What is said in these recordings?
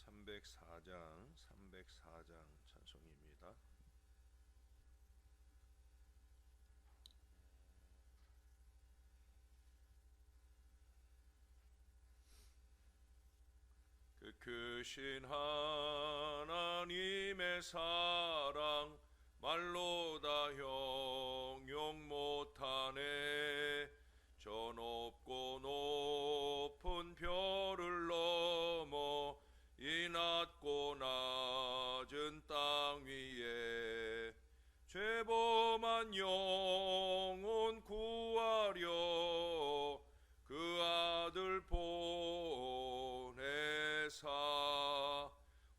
304장 찬송입니다. 그 크신 하나님의 사랑 말로 다 형용 못하네. 저 높고 높은 별을 넘어 이 낮고 낮은 땅 위에 죄범한 영혼 구하려 그 아들 보내사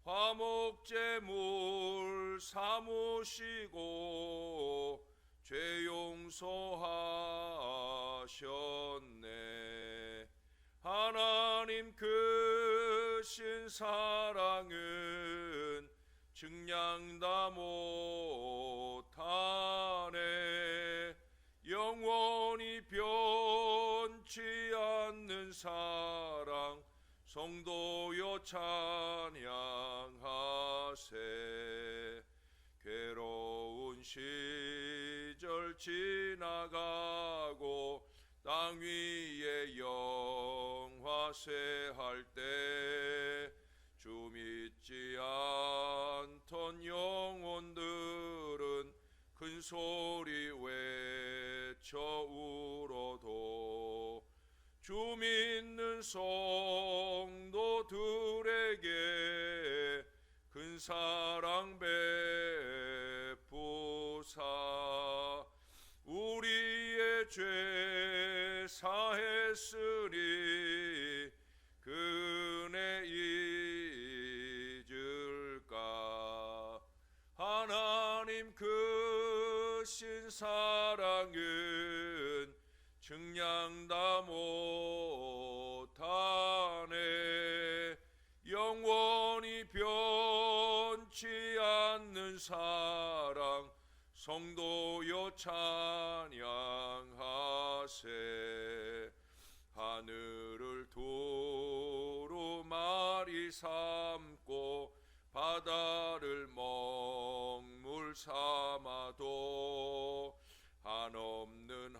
화목제물 삼으시고 죄 용서하셨네. 하나님 크신 사랑은 증량 다 못하네. 영원히 변치 않는 사랑 성도여 찬양하세. 괴로운 시절 지나가고 땅 위에 영화세 할 때 주 믿지 않던 영혼들은 큰 소리 외쳐 울어도 주 믿는 성도들에게 큰 사랑 베푸사 우리의 죄 사했으니 그 은혜 잊을까. 하나님 크신 사랑은 증량 다 못하네. 영원히 변치 않는 사랑 성도여 찬양하세. 하늘을 두루마리 삼고 바다를 먹물 삼아도 한없는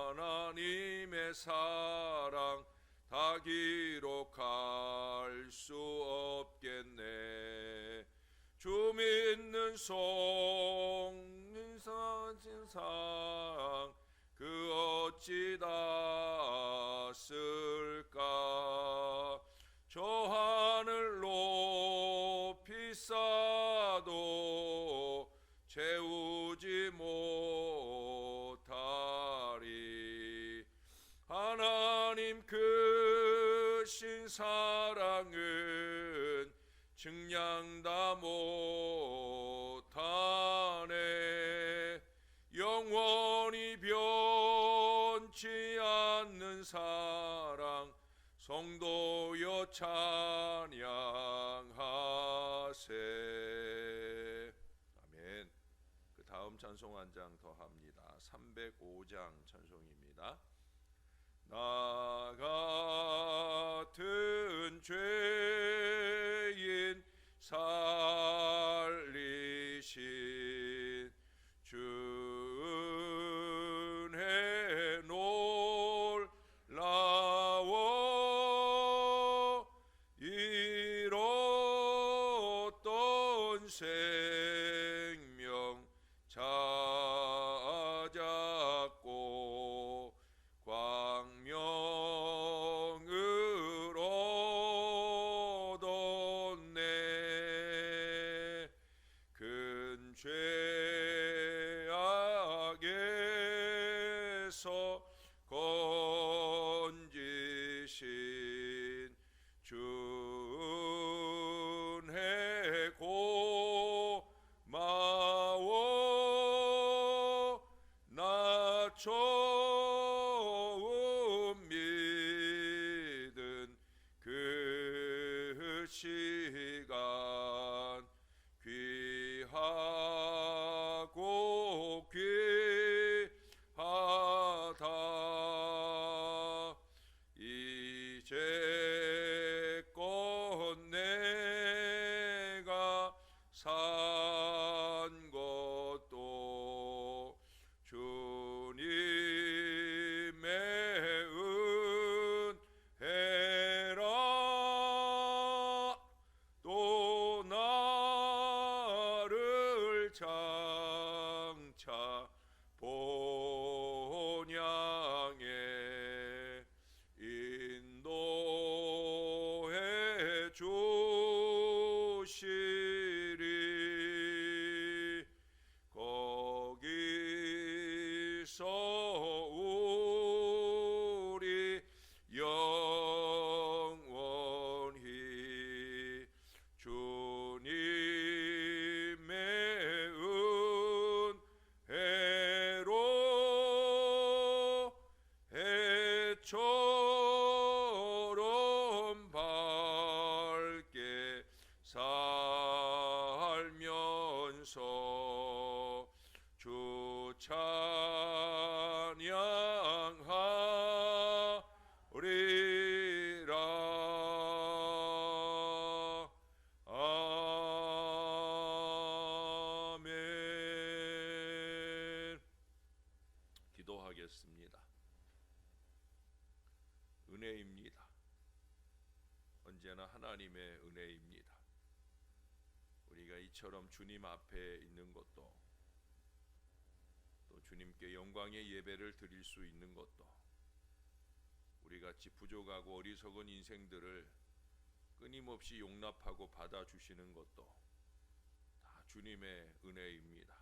하나님의 사랑 다 기록할 수 없겠네. 주 믿는 성인상 그 어찌 다 쓸까. 저 하늘 높이 쌓아도 채우지 못하리. 하나님 크신 사랑은 증량 다 못하네. 영원히 변치 않는 사랑 성도여 찬양하세. 아멘. 그 다음 찬송 한 장 더 합니다. 305장 찬송입니다. 나 같은 죄인 살리신 주 은혜 놀라워 잃었던 생명 찾았고 광명을 얻었네. 큰 죄악에서 건지신 주 은혜 고마워. 나 처음 믿은 그 시간 귀하고 귀하다. 이제껏 내 있어오리 영원히 주님의 은혜로 해처럼 밝게 살면서 주 찬양하리라. 아멘. 기도하겠습니다. 은혜입니다. 언제나 하나님의 은혜입니다. 우리가 이처럼 주님 앞에 있는 것도, 또 주님께 영광의 예배를 드릴 수 있는 것도, 우리같이 부족하고 어리석은 인생들을 끊임없이 용납하고 받아주시는 것도 다 주님의 은혜입니다.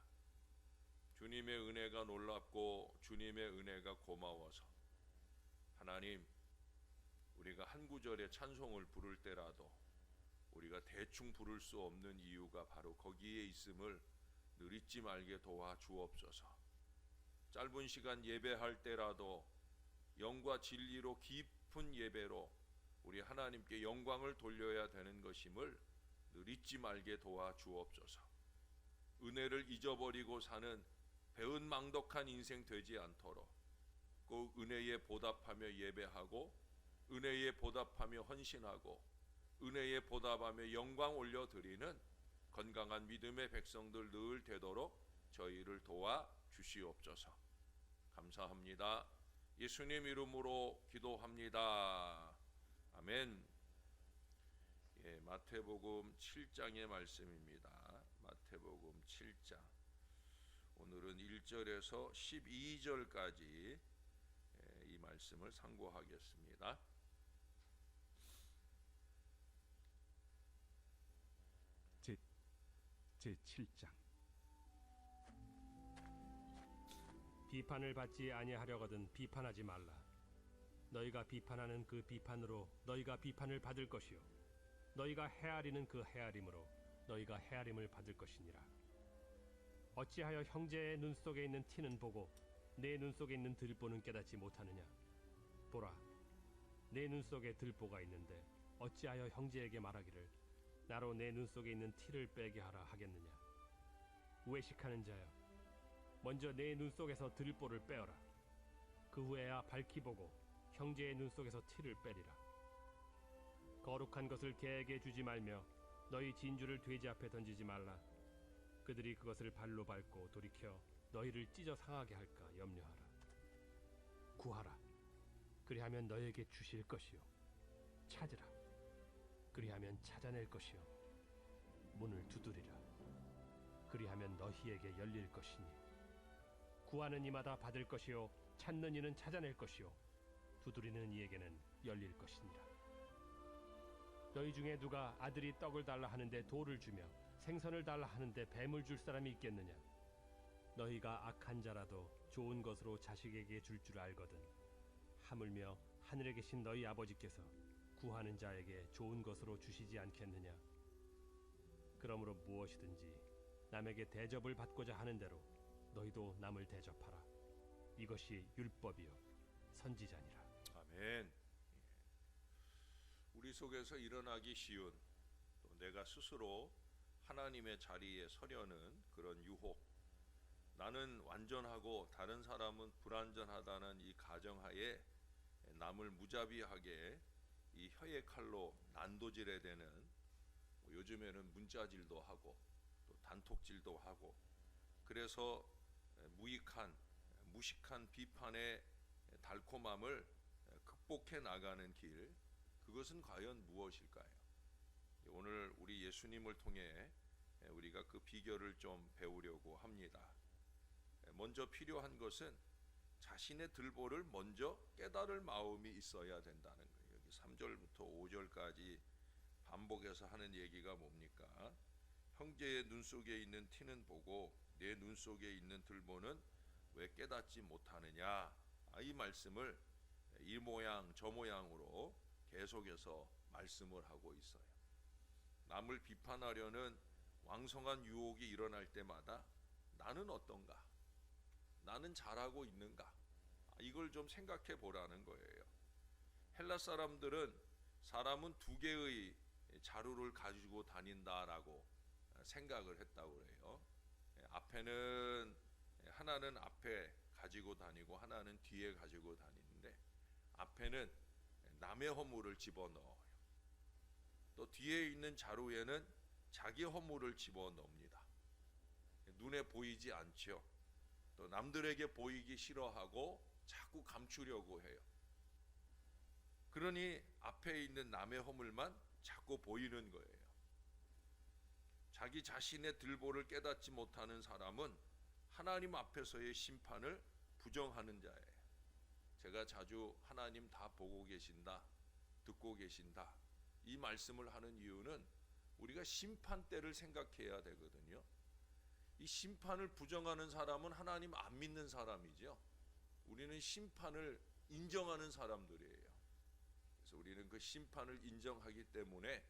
주님의 은혜가 놀랍고 주님의 은혜가 고마워서 하나님, 우리가 한 구절의 찬송을 부를 때라도 우리가 대충 부를 수 없는 이유가 바로 거기에 있음을 늘 잊지 말게 도와 주옵소서. 짧은 시간 예배할 때라도 영과 진리로 깊은 예배로 우리 하나님께 영광을 돌려야 되는 것임을 늘 잊지 말게 도와 주옵소서. 은혜를 잊어버리고 사는 배은망덕한 인생 되지 않도록 그 은혜에 보답하며 예배하고, 은혜에 보답하며 헌신하고, 은혜에 보답하며 영광 올려드리는 건강한 믿음의 백성들 늘 되도록 저희를 도와 주시옵소서. 감사합니다. 예수님 이름으로 기도합니다. 아멘. 마태복음 7장의 말씀입니다. 마태복음 7장. 오늘은 1절에서 12절까지 이 말씀을 상고하겠습니다. 제7장. 비판을 받지 아니하려거든 비판하지 말라. 너희가 비판하는 그 비판으로 너희가 비판을 받을 것이요, 너희가 헤아리는 그 헤아림으로 너희가 헤아림을 받을 것이니라. 어찌하여 형제의 눈 속에 있는 티는 보고 내 눈 속에 있는 들보는 깨닫지 못하느냐? 보라, 내 눈 속에 들보가 있는데 어찌하여 형제에게 말하기를 나로 내 눈 속에 있는 티를 빼게 하라 하겠느냐? 외식하는 자여, 먼저 내 눈 속에서 들보를 빼어라. 그 후에야 밝히 보고 형제의 눈 속에서 티를 빼리라. 거룩한 것을 개에게 주지 말며 너희 진주를 돼지 앞에 던지지 말라. 그들이 그것을 발로 밟고 돌이켜 너희를 찢어 상하게 할까 염려하라. 구하라, 그리하면 너희에게 주실 것이요. 찾으라, 그리하면 찾아낼 것이요. 문을 두드리라, 그리하면 너희에게 열릴 것이니. 구하는 이마다 받을 것이요, 찾는 이는 찾아낼 것이요, 두드리는 이에게는 열릴 것이니라. 너희 중에 누가 아들이 떡을 달라 하는데 돌을 주며 생선을 달라 하는데 뱀을 줄 사람이 있겠느냐? 너희가 악한 자라도 좋은 것으로 자식에게 줄 줄 알거든 하물며 하늘에 계신 너희 아버지께서 구하는 자에게 좋은 것으로 주시지 않겠느냐? 그러므로 무엇이든지 남에게 대접을 받고자 하는 대로 너희도 남을 대접하라. 이것이 율법이요 선지자니라. 아멘. 우리 속에서 일어나기 쉬운, 또 내가 스스로 하나님의 자리에 서려는 그런 유혹, 나는 완전하고 다른 사람은 불완전하다는 이 가정하에 남을 무자비하게 이 혀의 칼로 난도질해야 되는, 요즘에는 문자질도 하고 또 단톡질도 하고, 그래서 무식한 비판의 달콤함을 극복해 나가는 길, 그것은 과연 무엇일까요? 오늘 우리 예수님을 통해 우리가 그 비결을 좀 배우려고 합니다. 먼저 필요한 것은 자신의 들보를 먼저 깨달을 마음이 있어야 된다는 거예요. 여기 3절부터 5절까지 반복해서 하는 얘기가 뭡니까? 형제의 눈 속에 있는 티는 보고 내 눈 속에 있는 들보는 왜 깨닫지 못하느냐? 이 말씀을 이 모양 저 모양으로 계속해서 말씀을 하고 있어요. 남을 비판하려는 왕성한 유혹이 일어날 때마다 나는 어떤가? 나는 잘하고 있는가? 이걸 좀 생각해 보라는 거예요. 헬라 사람들은 사람은 두 개의 자루를 가지고 다닌다라고 생각을 했다고 그래요. 앞에는 하나는 앞에 가지고 다니고 하나는 뒤에 가지고 다니는데 앞에는 남의 허물을 집어넣어요. 또 뒤에 있는 자루에는 자기 허물을 집어넣습니다. 눈에 보이지 않죠. 또 남들에게 보이기 싫어하고 자꾸 감추려고 해요. 그러니 앞에 있는 남의 허물만 자꾸 보이는 거예요. 자기 자신의 들보를 깨닫지 못하는 사람은 하나님 앞에서의 심판을 부정하는 자예요. 제가 자주 하나님 다 보고 계신다, 듣고 계신다 이 말씀을 하는 이유는 우리가 심판 때를 생각해야 되거든요. 이 심판을 부정하는 사람은 하나님 안 믿는 사람이죠. 우리는 심판을 인정하는 사람들이에요. 그래서 우리는 그 심판을 인정하기 때문에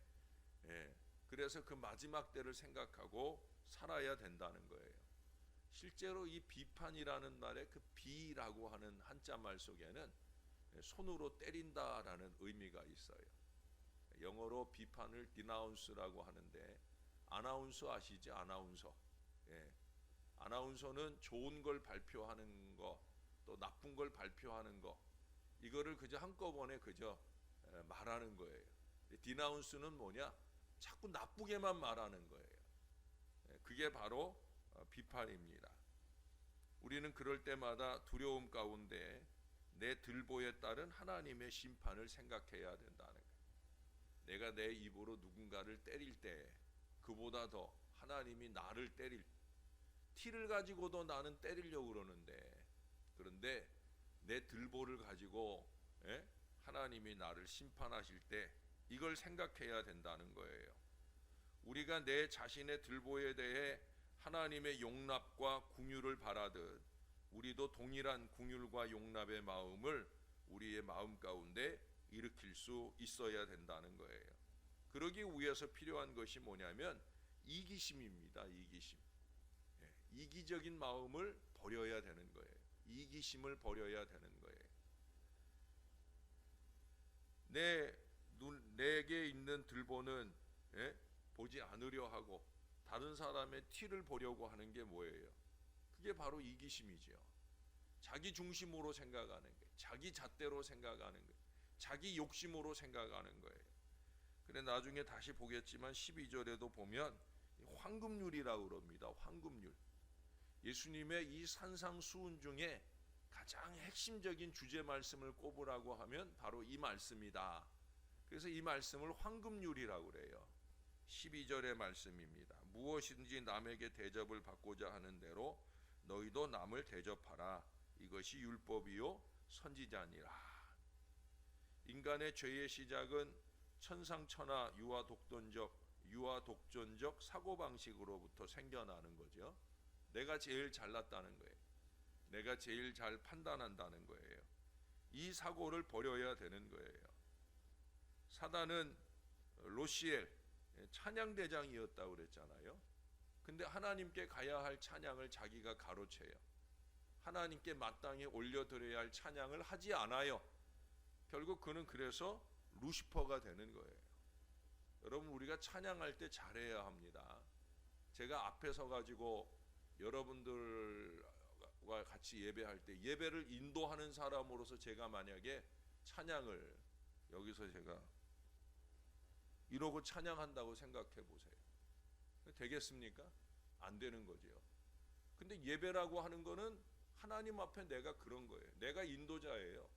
그래서 그 마지막 때를 생각하고 살아야 된다는 거예요. 실제로 이 비판이라는 말의 그 비라고 하는 한자말 속에는 손으로 때린다라는 의미가 있어요. 영어로 비판을 denounce라고 하는데 아나운서 아시죠? 아나운서. 아나운서는 좋은 걸 발표하는 거, 또 나쁜 걸 발표하는 거, 이거를 그저 한꺼번에 그저 말하는 거예요. denounce는 뭐냐? 자꾸 나쁘게만 말하는 거예요. 그게 바로 비판입니다. 우리는 그럴 때마다 두려움 가운데 내 들보에 따른 하나님의 심판을 생각해야 된다는 거예요. 내가 내 입으로 누군가를 때릴 때 그보다 더 하나님이 나를 때릴 티를 가지고도 나는 때리려고 그러는데 그런데 내 들보를 가지고 하나님이 나를 심판하실 때 이걸 생각해야 된다는 거예요. 우리가 내 자신의 들보에 대해 하나님의 용납과 긍휼을 바라듯 우리도 동일한 긍휼과 용납의 마음을 우리의 마음 가운데 일으킬 수 있어야 된다는 거예요. 그러기 위해서 필요한 것이 뭐냐면 이기심입니다. 이기심. 이기적인 마음을 버려야 되는 거예요. 이기심을 버려야 되는 거예요. 내게 있는 들보는 보지 않으려 하고 다른 사람의 티를 보려고 하는 게 뭐예요? 그게 바로 이기심이죠. 자기 중심으로 생각하는 거예요. 자기 잣대로 생각하는 거예요. 자기 욕심으로 생각하는 거예요. 그래 나중에 다시 보겠지만 12절에도 보면 황금률이라고 그럽니다. 황금률. 예수님의 이 산상수훈 중에 가장 핵심적인 주제 말씀을 꼽으라고 하면 바로 이 말씀이다. 그래서 이 말씀을 황금률이라고 그래요. 12절의 말씀입니다. 무엇인지 남에게 대접을 받고자 하는 대로 너희도 남을 대접하라. 이것이 율법이요 선지자니라. 인간의 죄의 시작은 천상천하 유아독존적 사고방식으로부터 생겨나는 거죠. 내가 제일 잘났다는 거예요. 내가 제일 잘 판단한다는 거예요. 이 사고를 버려야 되는 거예요. 사단은 로시엘 찬양대장이었다고 그랬잖아요. 근데 하나님께 가야 할 찬양을 자기가 가로채요. 하나님께 마땅히 올려드려야 할 찬양을 하지 않아요. 결국 그는 그래서 루시퍼가 되는 거예요. 여러분 우리가 찬양할 때 잘해야 합니다. 제가 앞에 서가지고 여러분들과 같이 예배할 때 예배를 인도하는 사람으로서 제가 만약에 찬양을 여기서 제가 이러고 찬양한다고 생각해 보세요. 되겠습니까? 안 되는 거죠. 근데 예배라고 하는 거는 하나님 앞에 내가 그런 거예요. 내가 인도자예요.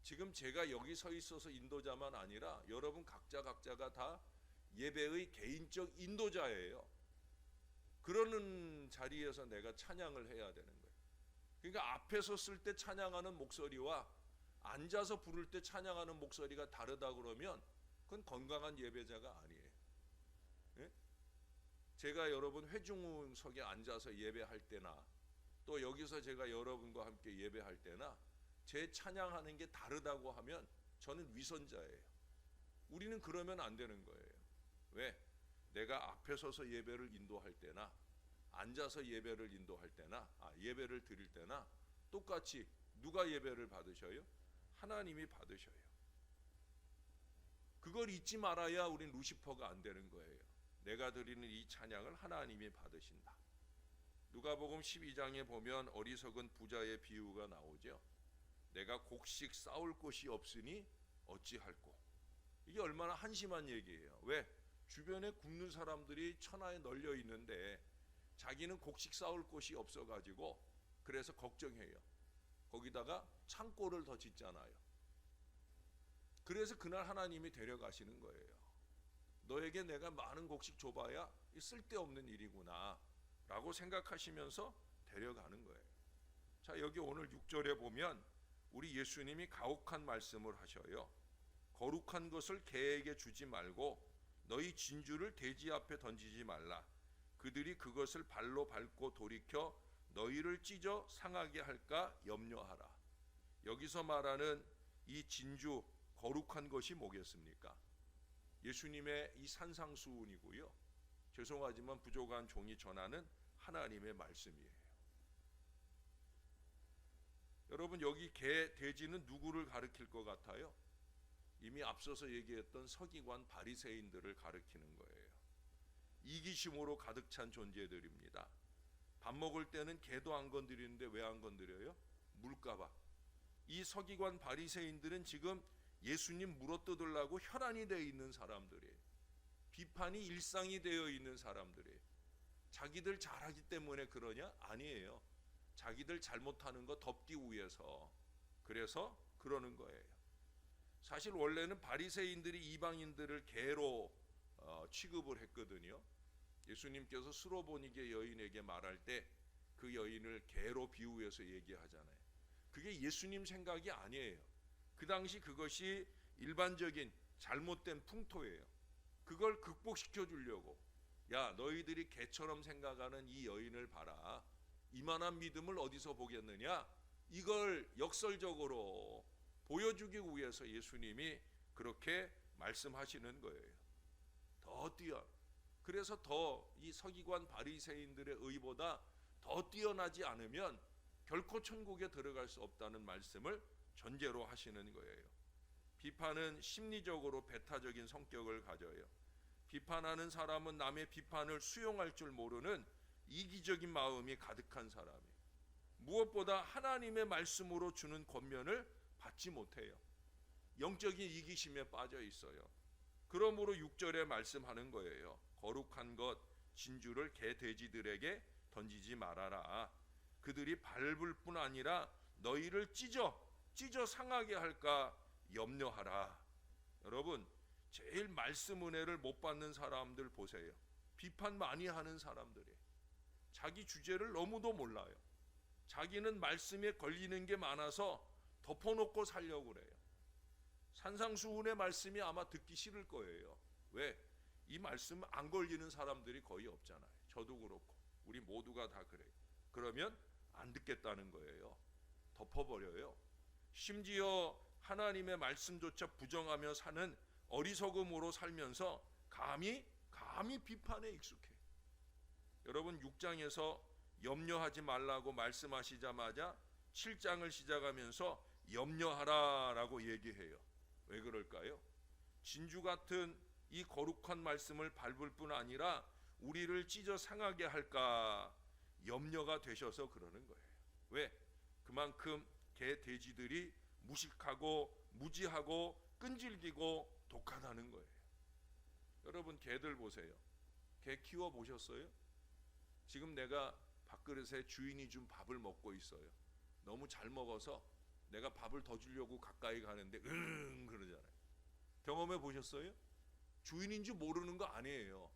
지금 제가 여기 서 있어서 인도자만 아니라 여러분 각자가 다 예배의 개인적 인도자예요. 그러는 자리에서 내가 찬양을 해야 되는 거예요. 그러니까 앞에서 쓸 때 찬양하는 목소리와 앉아서 부를 때 찬양하는 목소리가 다르다 그러면 그건 건강한 예배자가 아니에요. 예? 제가 여러분 회중석에 앉아서 예배할 때나 또 또 여기서 제가 여러분과 함께 예배할 때나 제 찬양하는 게 다르다고 하면 저는 위선자예요. 우리는 그러면 안 되는 거예요. 왜? 내가 앞에 서서 예배를 인도할 때나 앉아서 예배를 인도할 때나 예배를 드릴 때나 똑같이 누가 예배를 받으셔요? 하나님이 받으셔요. 그걸 잊지 말아야 우린 루시퍼가 안 되는 거예요. 내가 드리는 이 찬양을 하나님이 받으신다. 누가복음 12장에 보면 어리석은 부자의 비유가 나오죠. 내가 곡식 쌓을 곳이 없으니 어찌할꼬. 이게 얼마나 한심한 얘기예요. 왜? 주변에 굶는 사람들이 천하에 널려 있는데 자기는 곡식 쌓을 곳이 없어가지고 그래서 걱정해요. 거기다가 창고를 더 짓잖아요. 그래서 그날 하나님이 데려가시는 거예요. 너에게 내가 많은 곡식 줘봐야 쓸데없는 일이구나 라고 생각하시면서 데려가는 거예요. 자, 여기 오늘 6절에 보면 우리 예수님이 가혹한 말씀을 하셔요. 거룩한 것을 개에게 주지 말고 너희 진주를 돼지 앞에 던지지 말라. 그들이 그것을 발로 밟고 돌이켜 너희를 찢어 상하게 할까 염려하라. 여기서 말하는 이 진주, 거룩한 것이 뭐겠습니까? 예수님의 이 산상수훈이고요. 죄송하지만 부족한 종이 전하는 하나님의 말씀이에요. 여러분, 여기 개, 돼지는 누구를 가리킬 것 같아요? 이미 앞서서 얘기했던 서기관 바리새인들을 가리키는 거예요. 이기심으로 가득 찬 존재들입니다. 밥 먹을 때는 개도 안 건드리는데 왜 안 건드려요? 물까봐. 이 서기관 바리새인들은 지금 예수님 물어뜯으려고 혈안이 되어 있는 사람들이에요. 비판이 일상이 되어 있는 사람들이에요. 자기들 잘하기 때문에 그러냐? 아니에요. 자기들 잘못하는 거 덮기 위해서. 그래서 그러는 거예요. 사실 원래는 바리새인들이 이방인들을 개로 취급을 했거든요. 예수님께서 수로보니게 여인에게 말할 때 그 여인을 개로 비유해서 얘기하잖아요. 그게 예수님 생각이 아니에요. 그 당시 그것이 일반적인 잘못된 풍토예요. 그걸 극복시켜 주려고, 야, 너희들이 개처럼 생각하는 이 여인을 봐라. 이만한 믿음을 어디서 보겠느냐? 이걸 역설적으로 보여주기 위해서 예수님이 그렇게 말씀하시는 거예요. 더 뛰어. 그래서 더 이 서기관 바리새인들의 의보다 더 뛰어나지 않으면 결코 천국에 들어갈 수 없다는 말씀을 전제로 하시는 거예요. 비판은 심리적으로 배타적인 성격을 가져요. 비판하는 사람은 남의 비판을 수용할 줄 모르는 이기적인 마음이 가득한 사람이에요. 무엇보다 하나님의 말씀으로 주는 권면을 받지 못해요. 영적인 이기심에 빠져 있어요. 그러므로 6절에 말씀하는 거예요. 거룩한 것 진주를 개 돼지들에게 던지지 말아라. 그들이 밟을 뿐 아니라 너희를 찢어 상하게 할까 염려하라. 여러분, 제일 말씀 은혜를 못 받는 사람들 보세요. 비판 많이 하는 사람들이 자기 주제를 너무도 몰라요. 자기는 말씀에 걸리는 게 많아서 덮어놓고 살려고 그래요. 산상수훈의 말씀이 아마 듣기 싫을 거예요. 왜? 이 말씀 안 걸리는 사람들이 거의 없잖아요. 저도 그렇고 우리 모두가 다 그래요. 그러면 안 듣겠다는 거예요. 덮어버려요. 심지어 하나님의 말씀조차 부정하며 사는 어리석음으로 살면서 감히 비판에 익숙해. 여러분, 6장에서 염려하지 말라고 말씀하시자마자 7장을 시작하면서 염려하라라고 얘기해요. 왜 그럴까요? 진주 같은 이 거룩한 말씀을 밟을 뿐 아니라 우리를 찢어 상하게 할까 염려가 되셔서 그러는 거예요. 왜? 그만큼 개 돼지들이 무식하고 무지하고 끈질기고 독하다는 거예요. 여러분, 개들 보세요. 개 키워 보셨어요? 지금 내가 밥그릇에 주인이 준 밥을 먹고 있어요. 너무 잘 먹어서 내가 밥을 더 주려고 가까이 가는데 그러잖아요. 경험해 보셨어요? 주인인지 모르는 거 아니에요.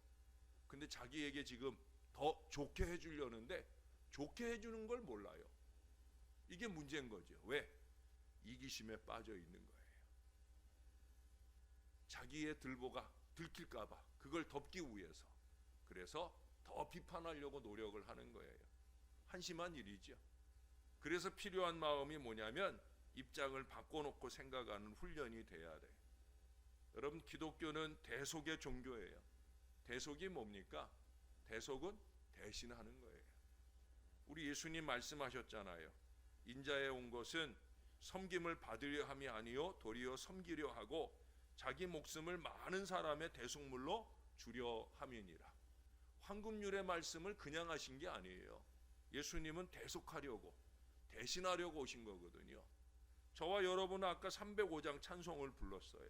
근데 자기에게 지금 더 좋게 해주려는데 좋게 해주는 걸 몰라요. 이게 문제인 거죠. 왜? 이기심에 빠져 있는 거예요. 자기의 들보가 들킬까 봐 그걸 덮기 위해서. 그래서 더 비판하려고 노력을 하는 거예요. 한심한 일이죠. 그래서 필요한 마음이 뭐냐면 입장을 바꿔놓고 생각하는 훈련이 돼야 돼요. 여러분, 기독교는 대속의 종교예요. 대속이 뭡니까? 대속은 대신하는 거예요. 우리 예수님 말씀하셨잖아요. 인자에 온 것은 섬김을 받으려 함이 아니요 도리어 섬기려 하고 자기 목숨을 많은 사람의 대속물로 주려 함이니라. 황금률의 말씀을 그냥 하신 게 아니에요. 예수님은 대속하려고, 대신하려고 오신 거거든요. 저와 여러분은 아까 305장 찬송을 불렀어요.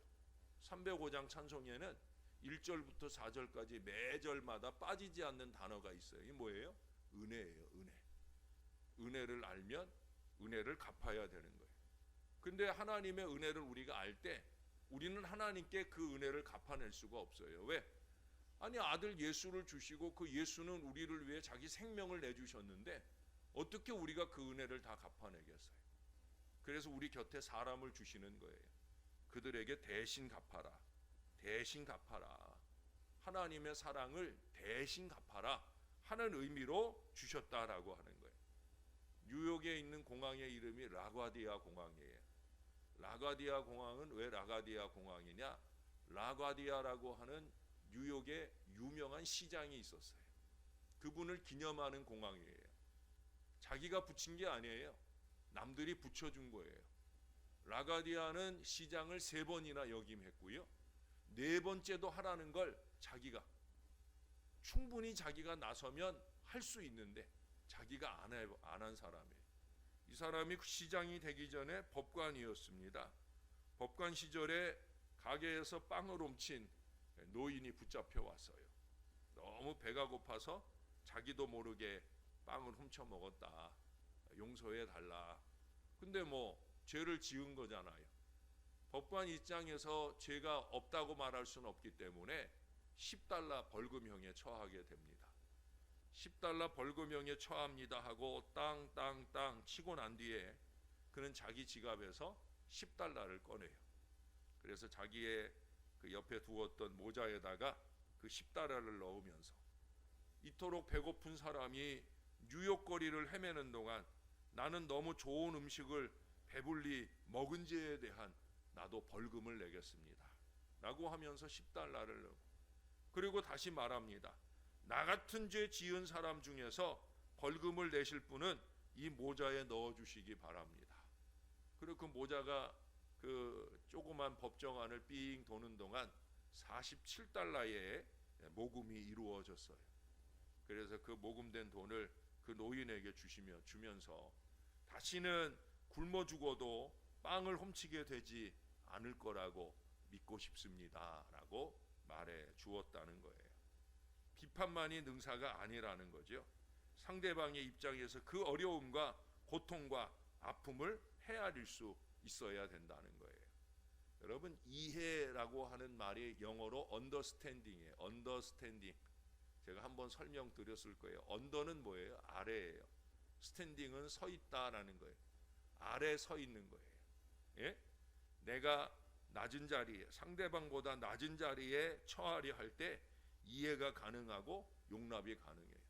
305장 찬송에는 1절부터 4절까지 매 절마다 빠지지 않는 단어가 있어요. 이게 뭐예요? 은혜예요. 은혜. 은혜를 알면 은혜를 갚아야 되는 거예요. 근데 하나님의 은혜를 우리가 알 때 우리는 하나님께 그 은혜를 갚아낼 수가 없어요. 왜? 아니, 아들 예수를 주시고 그 예수는 우리를 위해 자기 생명을 내주셨는데 어떻게 우리가 그 은혜를 다 갚아내겠어요? 그래서 우리 곁에 사람을 주시는 거예요. 그들에게 대신 갚아라. 대신 갚아라. 하나님의 사랑을 대신 갚아라 하는 의미로 주셨다라고 하는 거예요. 뉴욕에 있는 공항의 이름이 라과디아 공항이에요. 라과디아 공항은 왜 라과디아 공항이냐? 라과디아라고 하는 뉴욕의 유명한 시장이 있었어요. 그분을 기념하는 공항이에요. 자기가 붙인 게 아니에요. 남들이 붙여준 거예요. 라과디아는 시장을 3번이나 역임했고요. 4번째도 하라는 걸 자기가, 충분히 자기가 나서면 할 수 있는데 자기가 안 한 사람이에요. 이 사람이 시장이 되기 전에 법관이었습니다. 법관 시절에 가게에서 빵을 훔친 노인이 붙잡혀 왔어요. 너무 배가 고파서 자기도 모르게 빵을 훔쳐 먹었다. 용서해 달라. 근데 뭐 죄를 지은 거잖아요. 법관 입장에서 죄가 없다고 말할 수는 없기 때문에 $10 벌금형에 처하게 됩니다. $10 벌금형에 처합니다 하고 땅 치고 난 뒤에 그는 자기 지갑에서 $10를 꺼내요. 그래서 자기의 그 옆에 두었던 모자에다가 그 $10를 넣으면서 이토록 배고픈 사람이 뉴욕 거리를 헤매는 동안 나는 너무 좋은 음식을 배불리 먹은 죄에 대한 나도 벌금을 내겠습니다 라고 하면서 $10를 넣고, 그리고 다시 말합니다. 나 같은 죄 지은 사람 중에서 벌금을 내실 분은 이 모자에 넣어주시기 바랍니다. 그리고 그 모자가 그 조그만 법정안을 삥 도는 동안 $47의 모금이 이루어졌어요. 그래서 그 모금된 돈을 그 노인에게 주면서 다시는 굶어 죽어도 빵을 훔치게 되지 않을 거라고 믿고 싶습니다 라고 말해 주었다는 거예요. 비판만이 능사가 아니라는 거죠. 상대방의 입장에서 그 어려움과 고통과 아픔을 헤아릴 수 있어야 된다는 거예요. 여러분, 이해라고 하는 말이 영어로 understanding이에요. understanding. 제가 한번 설명드렸을 거예요. under는 뭐예요? 아래예요. standing은 서 있다라는 거예요. 아래 서 있는 거예요. 예? 내가 낮은 자리에, 상대방보다 낮은 자리에 처하려 할 때 이해가 가능하고 용납이 가능해요.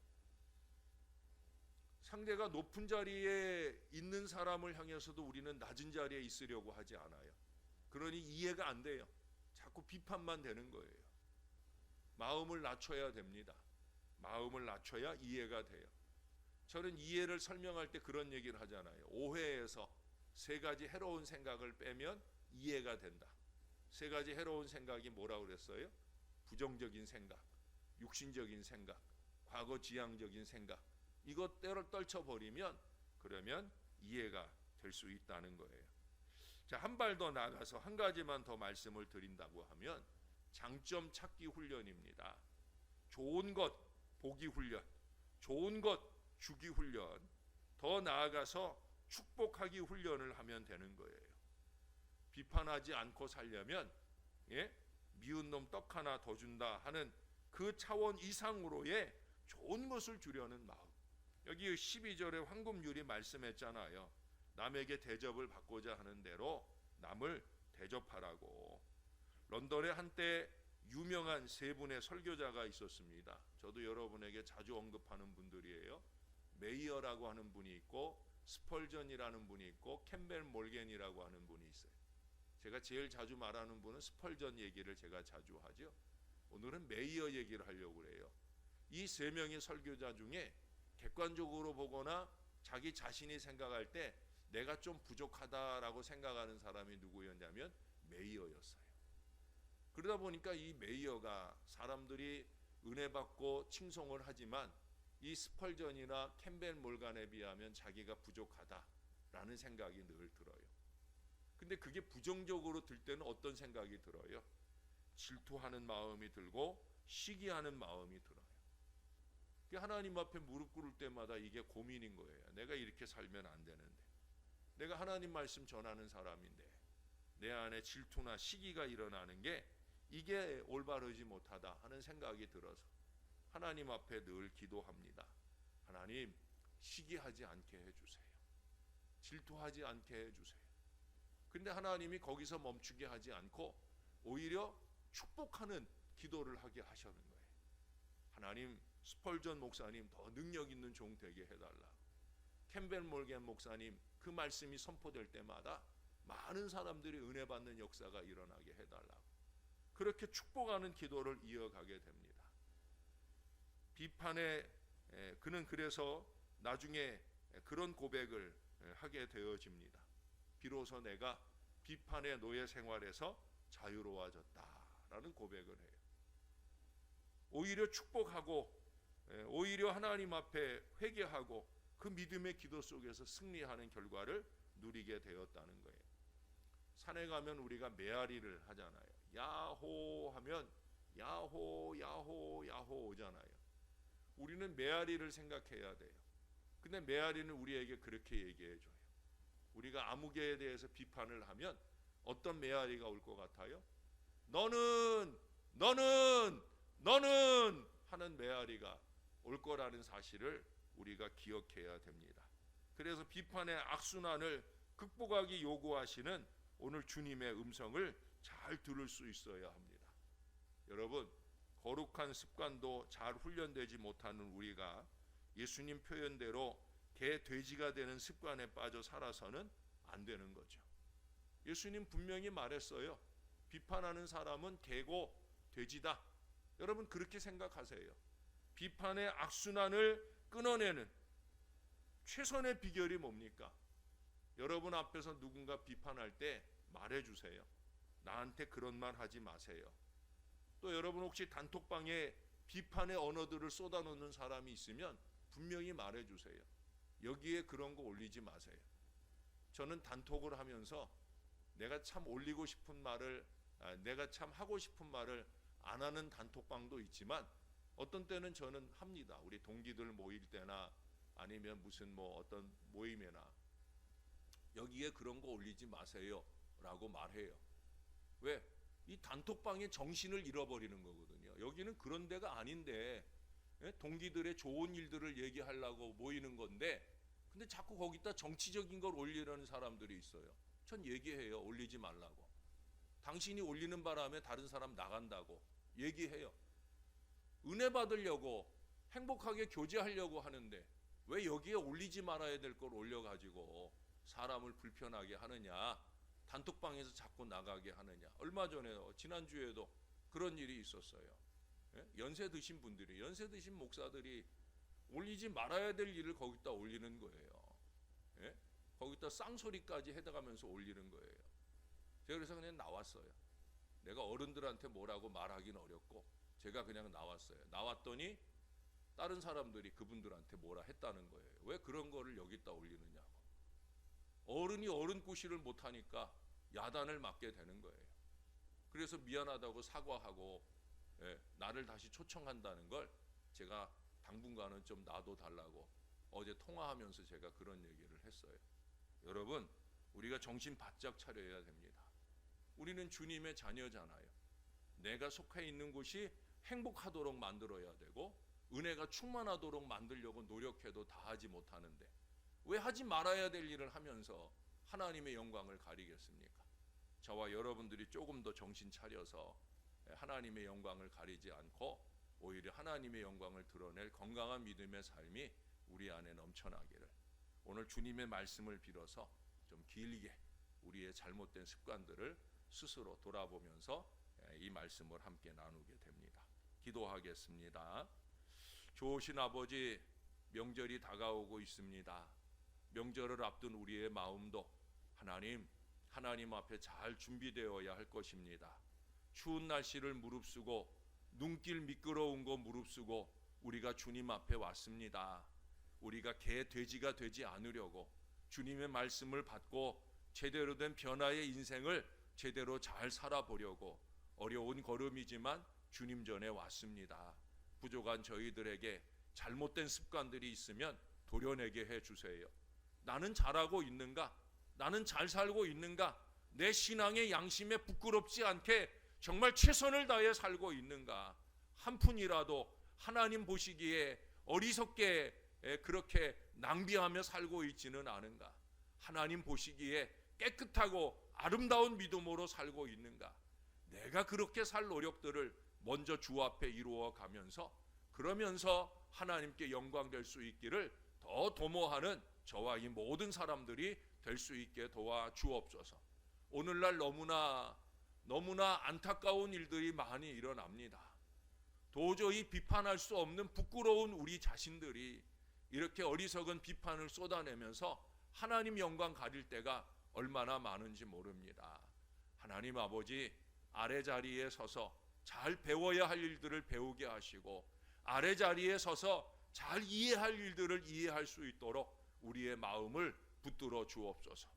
상대가 높은 자리에 있는 사람을 향해서도 우리는 낮은 자리에 있으려고 하지 않아요. 그러니 이해가 안 돼요. 자꾸 비판만 되는 거예요. 마음을 낮춰야 됩니다. 마음을 낮춰야 이해가 돼요. 저는 이해를 설명할 때 그런 얘기를 하잖아요. 오해에서 3가지 해로운 생각을 빼면 이해가 된다. 3가지 해로운 생각이 뭐라고 그랬어요? 부정적인 생각, 육신적인 생각, 과거 지향적인 생각. 이것 떨쳐버리면 그러면 이해가 될 수 있다는 거예요. 자, 한 발 더 나가서 한 가지만 더 말씀을 드린다고 하면 장점 찾기 훈련입니다. 좋은 것 보기 훈련, 좋은 것 주기 훈련, 더 나아가서 축복하기 훈련을 하면 되는 거예요. 비판하지 않고 살려면 미운 놈 떡 하나 더 준다 하는 그 차원 이상으로의 좋은 것을 주려는 마음. 여기 12절에 황금률이 말씀했잖아요. 남에게 대접을 받고자 하는 대로 남을 대접하라고. 런던에 한때 유명한 3분의 설교자가 있었습니다. 저도 여러분에게 자주 언급하는 분들이에요. 메이어라고 하는 분이 있고 스펄전이라는 분이 있고 캠벨 몰겐이라고 하는 분이 있어요. 제가 제일 자주 말하는 분은 스펄전 얘기를 제가 자주 하죠. 오늘은 메이어 얘기를 하려고 그래요. 이 세 명의 설교자 중에 객관적으로 보거나 자기 자신이 생각할 때 내가 좀 부족하다라고 생각하는 사람이 누구였냐면 메이어였어요. 그러다 보니까 이 메이어가 사람들이 은혜 받고 칭송을 하지만 이 스펄전이나 캠벨 몰간에 비하면 자기가 부족하다라는 생각이 늘 들어요. 근데 그게 부정적으로 들 때는 어떤 생각이 들어요? 질투하는 마음이 들고 시기하는 마음이 들어요. 하나님 앞에 무릎 꿇을 때마다 이게 고민인 거예요. 내가 이렇게 살면 안 되는데, 내가 하나님 말씀 전하는 사람인데 내 안에 질투나 시기가 일어나는 게 이게 올바르지 못하다 하는 생각이 들어서 하나님 앞에 늘 기도합니다. 하나님, 시기하지 않게 해주세요. 질투하지 않게 해주세요. 근데 하나님이 거기서 멈추게 하지 않고 오히려 축복하는 기도를 하게 하시는 거예요. 하나님, 스펄전 목사님 더 능력 있는 종 되게 해달라. 캠벨 몰겐 목사님 그 말씀이 선포될 때마다 많은 사람들이 은혜 받는 역사가 일어나게 해달라. 그렇게 축복하는 기도를 이어가게 됩니다. 비판에 그는 그래서 나중에 그런 고백을 하게 되어집니다. 비로소 내가 비판의 노예 생활에서 자유로워졌다라는 고백을 해요. 오히려 축복하고 오히려 하나님 앞에 회개하고 그 믿음의 기도 속에서 승리하는 결과를 누리게 되었다는 거예요. 산에 가면 우리가 메아리를 하잖아요. 야호 하면 야호 야호 야호 오잖아요. 우리는 메아리를 생각해야 돼요. 근데 메아리는 우리에게 그렇게 얘기해 줘요. 우리가 아무개에 대해서 비판을 하면 어떤 메아리가 올 것 같아요? 너는 하는 메아리가 올 거라는 사실을 우리가 기억해야 됩니다. 그래서 비판의 악순환을 극복하기 요구하시는 오늘 주님의 음성을 잘 들을 수 있어야 합니다. 여러분, 거룩한 습관도 잘 훈련되지 못하는 우리가 예수님 표현대로 개 돼지가 되는 습관에 빠져 살아서는 안 되는 거죠. 예수님 분명히 말했어요. 비판하는 사람은 개고 돼지다. 여러분 그렇게 생각하세요. 비판의 악순환을 끊어내는 최선의 비결이 뭡니까? 여러분 앞에서 누군가 비판할 때 말해주세요. 나한테 그런 말 하지 마세요. 또 여러분 혹시 단톡방에 비판의 언어들을 쏟아놓는 사람이 있으면 분명히 말해주세요. 여기에 그런 거 올리지 마세요. 저는 단톡을 하면서 내가 참 올리고 싶은 말을 내가 참 하고 싶은 말을 안 하는 단톡방도 있지만 어떤 때는 저는 합니다. 우리 동기들 모일 때나 아니면 무슨 뭐 어떤 모임에나 여기에 그런 거 올리지 마세요 라고 말해요. 왜? 이 단톡방의 정신을 잃어버리는 거거든요. 여기는 그런 데가 아닌데 동기들의 좋은 일들을 얘기하려고 모이는 건데 근데 자꾸 거기다 정치적인 걸 올리려는 사람들이 있어요. 전 얘기해요. 올리지 말라고. 당신이 올리는 바람에 다른 사람 나간다고 얘기해요. 은혜 받으려고 행복하게 교제하려고 하는데 왜 여기에 올리지 말아야 될 걸 올려가지고 사람을 불편하게 하느냐, 단톡방에서 자꾸 나가게 하느냐. 얼마 전에요, 지난주에도 그런 일이 있었어요. 연세 드신 분들이, 연세 드신 목사들이 올리지 말아야 될 일을 거기다 올리는 거예요. 거기다 쌍소리까지 해당하면서 올리는 거예요. 제가 그래서 그냥 나왔어요. 내가 어른들한테 뭐라고 말하기는 어렵고 제가 그냥 나왔어요. 나왔더니 다른 사람들이 그분들한테 뭐라 했다는 거예요. 왜 그런 거를 여기다 올리느냐고. 어른이 어른 구실을 못하니까 야단을 맞게 되는 거예요. 그래서 미안하다고 사과하고 나를 다시 초청한다는 걸 제가 당분간은 좀 놔둬달라고 어제 통화하면서 제가 그런 얘기를 했어요. 여러분, 우리가 정신 바짝 차려야 됩니다. 우리는 주님의 자녀잖아요. 내가 속해 있는 곳이 행복하도록 만들어야 되고 은혜가 충만하도록 만들려고 노력해도 다 하지 못하는데 왜 하지 말아야 될 일을 하면서 하나님의 영광을 가리겠습니까? 저와 여러분들이 조금 더 정신 차려서 하나님의 영광을 가리지 않고 오히려 하나님의 영광을 드러낼 건강한 믿음의 삶이 우리 안에 넘쳐나기를 오늘 주님의 말씀을 빌어서 좀 길게 우리의 잘못된 습관들을 스스로 돌아보면서 이 말씀을 함께 나누게 됩니다. 기도하겠습니다. 좋으신 아버지, 명절이 다가오고 있습니다. 명절을 앞둔 우리의 마음도 하나님 앞에 잘 준비되어야 할 것입니다. 추운 날씨를 무릅쓰고 눈길 미끄러운 거 무릅쓰고 우리가 주님 앞에 왔습니다. 우리가 개 돼지가 되지 않으려고 주님의 말씀을 받고 제대로 된 변화의 인생을 제대로 잘 살아보려고 어려운 걸음이지만 주님 전에 왔습니다. 부족한 저희들에게 잘못된 습관들이 있으면 도려내게 해주세요. 나는 잘하고 있는가? 나는 잘 살고 있는가? 내 신앙의 양심에 부끄럽지 않게 정말 최선을 다해 살고 있는가? 한 푼이라도 하나님 보시기에 어리석게 그렇게 낭비하며 살고 있지는 않은가? 하나님 보시기에 깨끗하고 아름다운 믿음으로 살고 있는가? 내가 그렇게 살 노력들을 먼저 주 앞에 이루어 가면서 그러면서 하나님께 영광 될 수 있기를 더 도모하는 저와 이 모든 사람들이 될 수 있게 도와 주옵소서. 오늘날 너무나 안타까운 일들이 많이 일어납니다. 도저히 비판할 수 없는 부끄러운 우리 자신들이 이렇게 어리석은 비판을 쏟아내면서 하나님 영광 가릴 때가 얼마나 많은지 모릅니다. 하나님 아버지, 아래 자리에 서서 잘 배워야 할 일들을 배우게 하시고 아래 자리에 서서 잘 이해할 일들을 이해할 수 있도록 우리의 마음을 붙들어 주옵소서.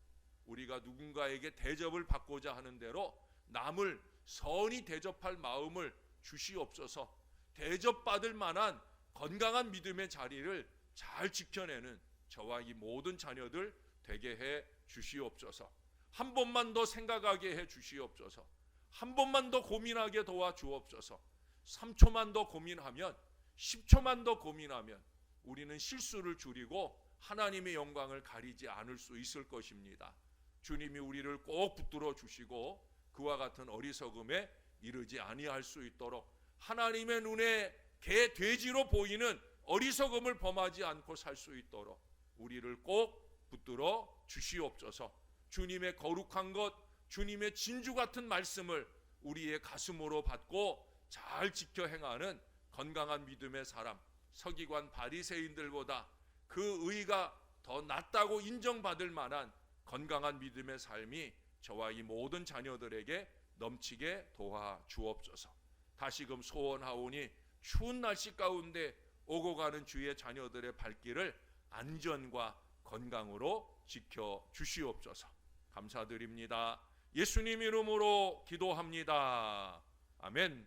우리가 누군가에게 대접을 받고자 하는 대로 남을 선히 대접할 마음을 주시옵소서. 대접받을 만한 건강한 믿음의 자리를 잘 지켜내는 저와 이 모든 자녀들 되게 해 주시옵소서. 한 번만 더 생각하게 해 주시옵소서. 한 번만 더 고민하게 도와 주옵소서. 3초만 더 고민하면 10초만 더 고민하면 우리는 실수를 줄이고 하나님의 영광을 가리지 않을 수 있을 것입니다. 주님이 우리를 꼭 붙들어 주시고 그와 같은 어리석음에 이르지 아니할 수 있도록 하나님의 눈에 개 돼지로 보이는 어리석음을 범하지 않고 살 수 있도록 우리를 꼭 붙들어 주시옵소서. 주님의 거룩한 것, 주님의 진주 같은 말씀을 우리의 가슴으로 받고 잘 지켜 행하는 건강한 믿음의 사람, 서기관 바리새인들보다 그 의가 더 낫다고 인정받을 만한 건강한 믿음의 삶이 저와 이 모든 자녀들에게 넘치게 도와 주옵소서. 다시금 소원하오니 추운 날씨 가운데 오고 가는 주의 자녀들의 발길을 안전과 건강으로 지켜 주시옵소서. 감사드립니다. 예수님 이름으로 기도합니다. 아멘.